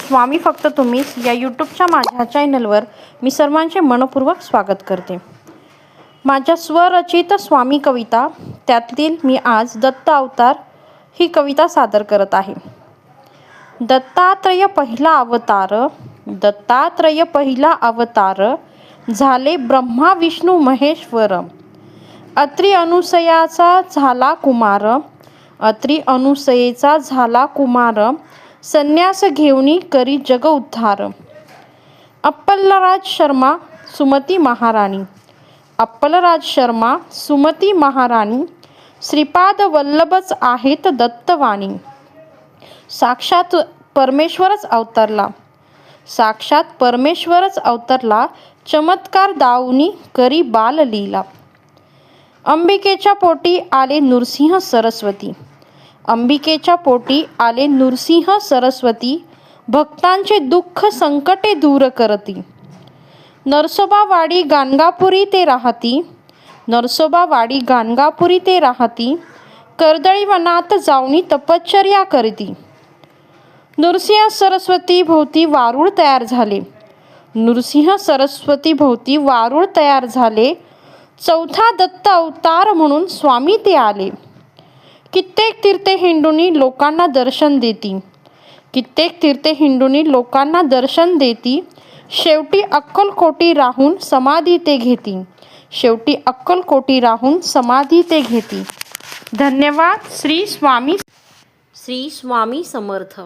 स्वामी फक्त तुम्हीच या यूट्यूबच्या माझ्या चॅनलवर मी सर्वांचे मनपूर्वक स्वागत करते। माझ्या स्वरचित स्वामी कविता त्यातील मी आज दत्त अवतार ही कविता सादर करत आहे। दत्तात्रय पहिला अवतार झाले ब्रह्मा विष्णू महेश्वर। अत्री अनुसयेचा झाला कुमार संन्यास घेऊनी करी जग उद्धार। अप्पलराज शर्मा सुमती महाराणी श्रीपाद वल्लभच आहेत दत्तवाणी। साक्षात परमेश्वरच अवतरला चमत्कार दाऊनी करी बाललीला। अंबिकेच्या पोटी आले नृसिंह सरस्वती भक्तांचे दुःख संकटे दूर करती। नरसोबावाडी गाणगापुरी ते राहती कर्दळी वनात जाऊनी तपश्चर्या करती। नृसिंह सरस्वती भोवती वारुळ तयार झाले चौथा दत्त अवतार म्हणून स्वामी ते आले। कित्येक तीर्थे हिंडूनी लोकांना दर्शन देती शेवटी अक्कलकोटी राहून समाधी ते घेती। धन्यवाद। श्री स्वामी समर्थ।